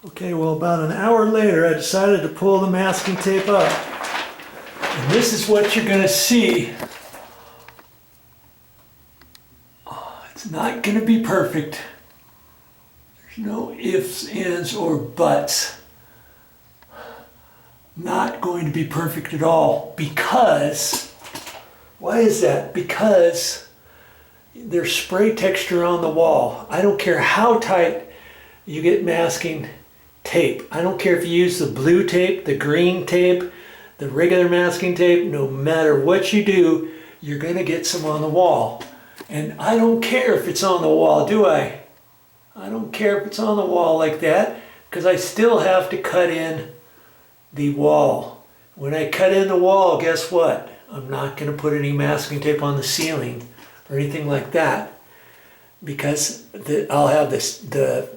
Okay, well, about an hour later, I decided to pull the masking tape up. And this is what you're going to see. Oh, it's not going to be perfect. There's no ifs, ands, or buts. Not going to be perfect at all because, why is that? Because there's spray texture on the wall. I don't care how tight you get masking tape. I don't care if you use the blue tape, the green tape, the regular masking tape, no matter what you do, you're gonna get some on the wall. And I don't care if it's on the wall, do I? I don't care if it's on the wall like that, because I still have to cut in the wall. When I cut in the wall, guess what? I'm not gonna put any masking tape on the ceiling or anything like that, because I'll have the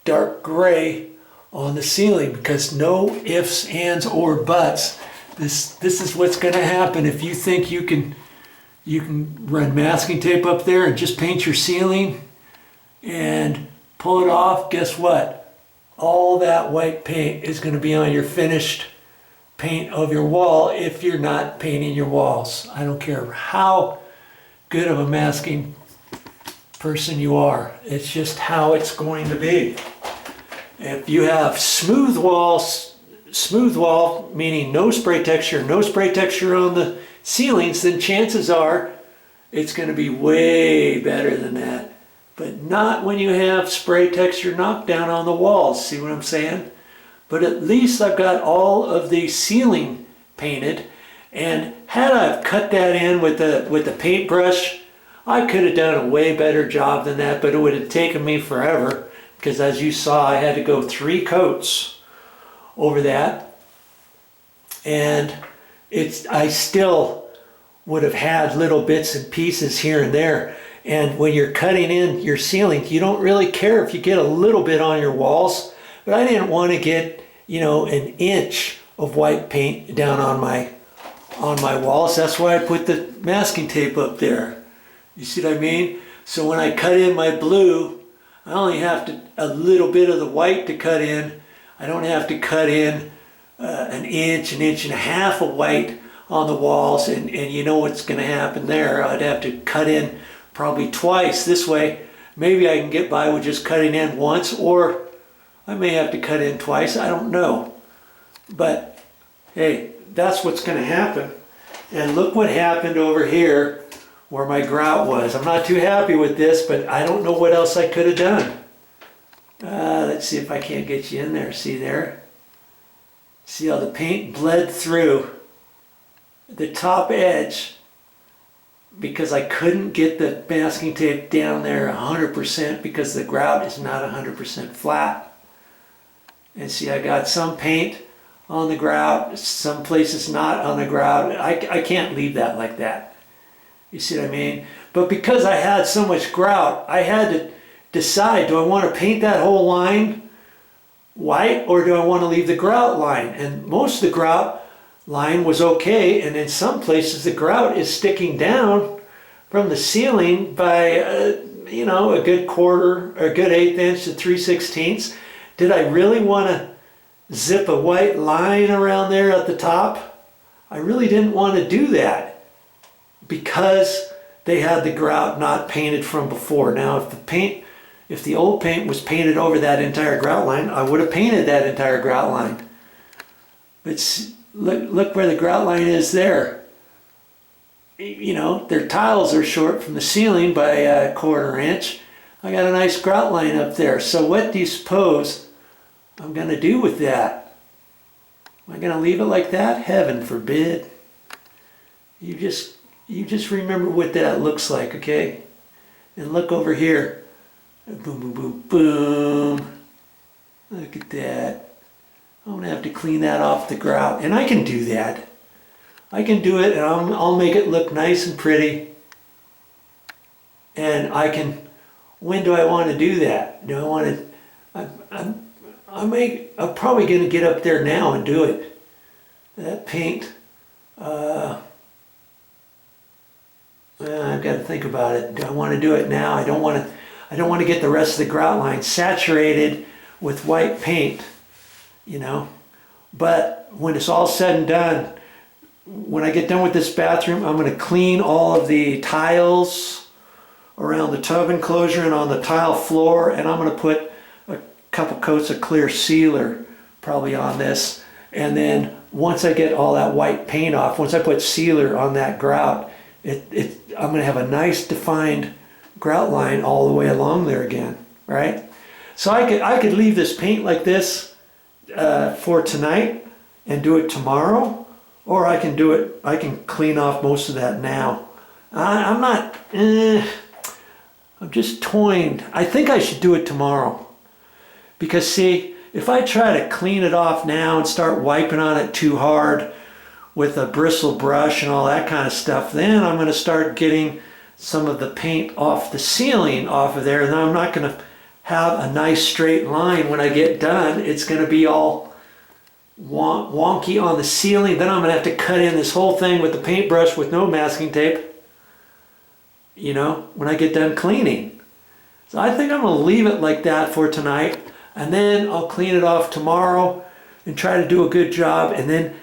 dark gray on the ceiling, because no ifs, ands, or buts. This is what's going to happen if you think you can run masking tape up there and just paint your ceiling and pull it off. Guess what? All that white paint is going to be on your finished paint of your wall if you're not painting your walls. I don't care how good of a masking person you are. It's just how it's going to be. If you have smooth wall, meaning no spray texture on the ceilings, then chances are it's going to be way better than that. But not when you have spray texture knocked down on the walls. See what I'm saying? But at least I've got all of the ceiling painted, and had I cut that in with the paintbrush, I could have done a way better job than that, but it would have taken me forever. Because as you saw, I had to go 3 coats over that, and I still would have had little bits and pieces here and there. And when you're cutting in your ceiling, you don't really care if you get a little bit on your walls, but I didn't want to get, you know, an inch of white paint down on my walls. That's why I put the masking tape up there. You see what I mean? So when I cut in my blue, I only have a little bit of the white to cut in. I don't have to cut in an inch and a half of white on the walls, and you know what's going to happen there. I'd have to cut in probably twice. This way, maybe I can get by with just cutting in once, or I may have to cut in twice. I don't know. But hey, that's what's going to happen. And look what happened over here where my grout was. I'm not too happy with this, but I don't know what else I could have done. Let's see if I can't get you in there. See there? See how the paint bled through the top edge because I couldn't get the masking tape down there 100% because the grout is not 100% flat. And see, I got some paint on the grout, some places not on the grout. I can't leave that like that. You see what I mean? But because I had so much grout, I had to decide, do I want to paint that whole line white, or do I want to leave the grout line? And most of the grout line was okay, and in some places the grout is sticking down from the ceiling by you know, a good quarter or a good 1/8 inch to 3/16. Did I really want to zip a white line around there at the top? I really didn't want to do that, because they had the grout not painted from before. Now, if the old paint was painted over that entire grout line, I would have painted that entire grout line. But look where the grout line is there. You know, their tiles are short from the ceiling by a 1/4 inch. I got a nice grout line up there. So what do you suppose I'm going to do with that? Am I going to leave it like that? Heaven forbid. You just remember what that looks like, okay? And look over here. Boom, boom, boom, boom. Look at that. I'm going to have to clean that off the grout. And I can do that. I can do it, and I'll make it look nice and pretty. And I can, when do I want to do that? Do I want to, I'm probably going to get up there now and do it. That paint, I've got to think about it. Do I want to do it now? I don't want to get the rest of the grout line saturated with white paint, you know. But when it's all said and done, when I get done with this bathroom, I'm going to clean all of the tiles around the tub enclosure and on the tile floor, and I'm going to put a couple coats of clear sealer probably on this. And then once I get all that white paint off, once I put sealer on that grout, I'm going to have a nice defined grout line all the way along there again, right? So I could leave this paint like this for tonight and do it tomorrow, or I can do it, I can clean off most of that now. I'm not, I'm just toying. I think I should do it tomorrow. Because see, if I try to clean it off now and start wiping on it too hard with a bristle brush and all that kind of stuff, then I'm going to start getting some of the paint off the ceiling off of there, and then I'm not going to have a nice straight line when I get done. It's going to be all wonky on the ceiling. Then I'm going to have to cut in this whole thing with the paintbrush with no masking tape, you know, when I get done cleaning. So I think I'm going to leave it like that for tonight, and then I'll clean it off tomorrow and try to do a good job. And then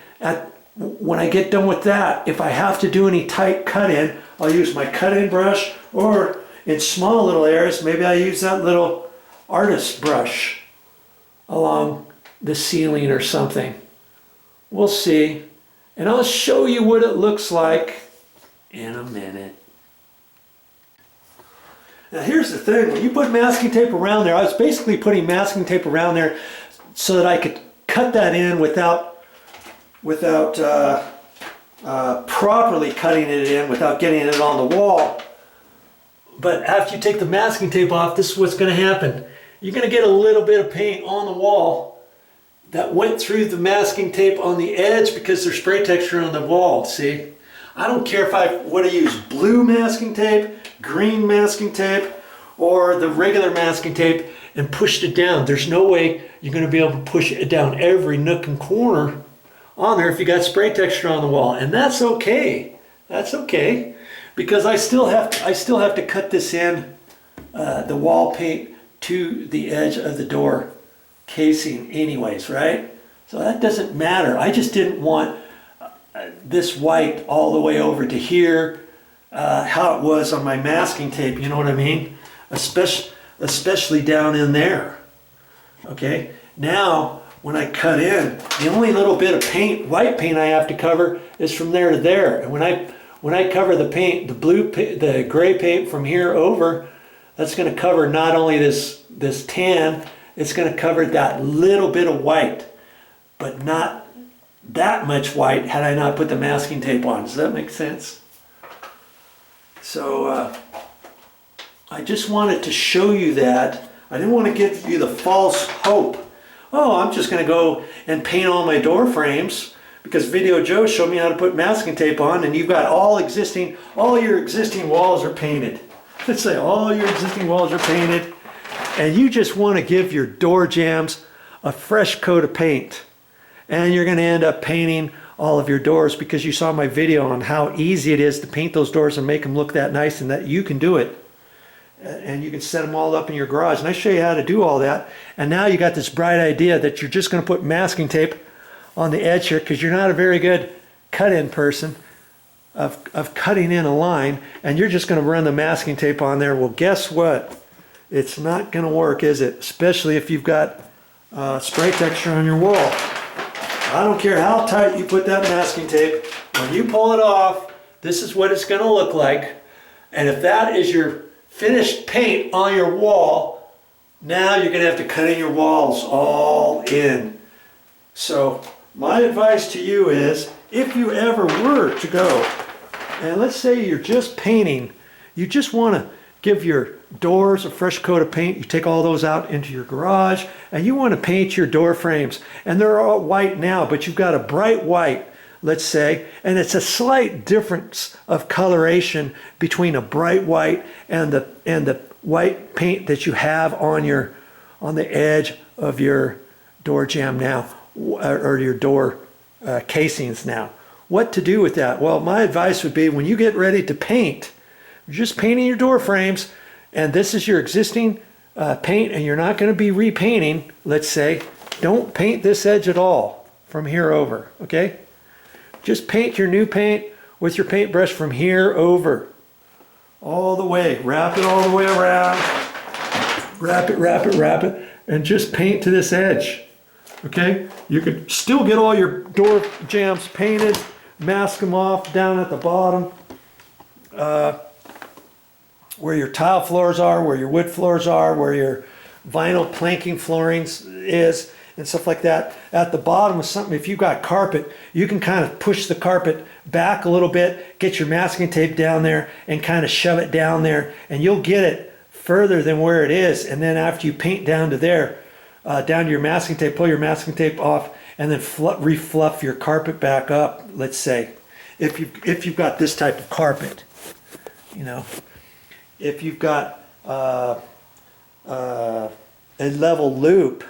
when I get done with that, if I have to do any tight cut-in, I'll use my cut-in brush, or in small little areas, maybe I use that little artist brush along the ceiling or something. We'll see. And I'll show you what it looks like in a minute. Now here's the thing, when you put masking tape around there, I was basically putting masking tape around there so that I could cut that in without properly cutting it in, without getting it on the wall. But after you take the masking tape off, this is what's going to happen. You're going to get a little bit of paint on the wall that went through the masking tape on the edge because there's spray texture on the wall, see? I don't care if I would have used blue masking tape, green masking tape, or the regular masking tape and pushed it down. There's no way you're going to be able to push it down every nook and corner on there if you got spray texture on the wall. And that's okay. That's okay. Because I still have to cut this in, the wall paint to the edge of the door casing anyways, right? So that doesn't matter. I just didn't want this white all the way over to here, how it was on my masking tape, you know what I mean? Especially down in there. Okay, now when I cut in, the only little bit of paint, white paint I have to cover is from there to there. And when I cover the paint, the gray paint from here over, that's going to cover not only this tan, it's going to cover that little bit of white, but not that much white had I not put the masking tape on. Does that make sense? So I just wanted to show you that. I didn't want to give you the false hope. Oh, I'm just going to go and paint all my door frames because VideoJoe showed me how to put masking tape on, and you've got all your existing walls are painted. Let's say all your existing walls are painted, and you just want to give your door jambs a fresh coat of paint. And you're going to end up painting all of your doors because you saw my video on how easy it is to paint those doors and make them look that nice, and that you can do it. And you can set them all up in your garage. And I show you how to do all that. And now you got this bright idea that you're just going to put masking tape on the edge here because you're not a very good cut-in person of cutting in a line, and you're just going to run the masking tape on there. Well, guess what? It's not going to work, is it? Especially if you've got spray texture on your wall. I don't care how tight you put that masking tape. When you pull it off, this is what it's going to look like. And if that is your finished paint on your wall, now you're going to have to cut in your walls all in. So my advice to you is, if you ever were to go, and let's say you're just painting, you just want to give your doors a fresh coat of paint, you take all those out into your garage, and you want to paint your door frames, and they're all white now, but you've got a bright white, let's say, and it's a slight difference of coloration between a bright white and the white paint that you have on the edge of your door jamb now, or your door casings now. What to do with that? Well, my advice would be, when you get ready to paint, you're just painting your door frames, and this is your existing paint and you're not going to be repainting, let's say, don't paint this edge at all from here over, okay? Just paint your new paint with your paintbrush from here over. All the way. Wrap it all the way around. Wrap it, wrap it, wrap it. And just paint to this edge, okay? You could still get all your door jambs painted, mask them off down at the bottom. Where your tile floors are, where your wood floors are, where your vinyl planking floorings is, and stuff like that. At the bottom of something, if you've got carpet, you can kind of push the carpet back a little bit, get your masking tape down there, and kind of shove it down there, and you'll get it further than where it is. And then after you paint down to there, down to your masking tape, pull your masking tape off, and then refluff your carpet back up, let's say. If you've got this type of carpet, you know. If you've got a level loop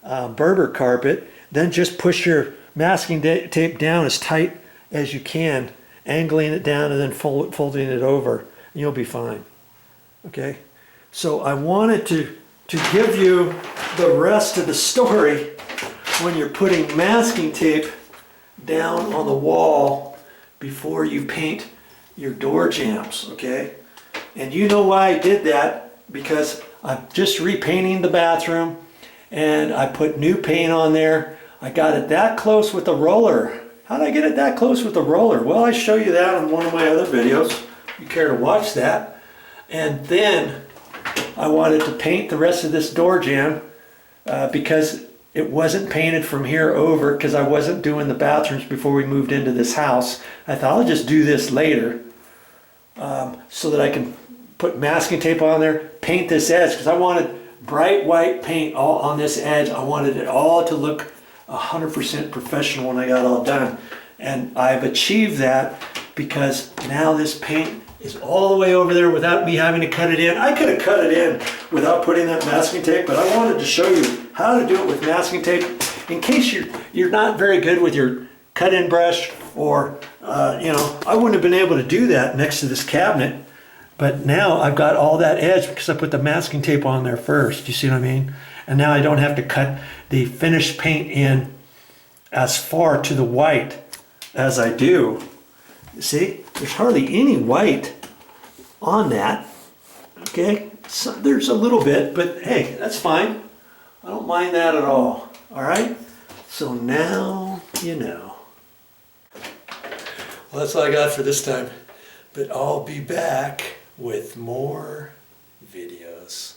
Berber carpet, then just push your masking tape down as tight as you can, angling it down and then folding it over, and you'll be fine. Okay? So I wanted to give you the rest of the story when you're putting masking tape down on the wall before you paint your door jambs, okay? And you know why I did that, because I'm just repainting the bathroom and I put new paint on there. I got it that close with the roller. How did I get it that close with the roller? Well, I show you that on one of my other videos, if you care to watch that. And then I wanted to paint the rest of this door jamb because it wasn't painted from here over, because I wasn't doing the bathrooms before we moved into this house. I thought I'll just do this later. So that I can put masking tape on there, paint this edge, because I wanted bright white paint all on this edge. I wanted it all to look 100% professional when I got all done. And I've achieved that because now this paint is all the way over there without me having to cut it in. I could have cut it in without putting that masking tape, but I wanted to show you how to do it with masking tape in case you're not very good with your cut-in brush, or you know, I wouldn't have been able to do that next to this cabinet, but now I've got all that edge because I put the masking tape on there first. You see what I mean? And now I don't have to cut the finished paint in as far to the white as I do. You see, there's hardly any white on that. Okay, so there's a little bit, but hey, that's fine. I don't mind that at all. All right, so now you know. Well, that's all I got for this time, but I'll be back with more videos.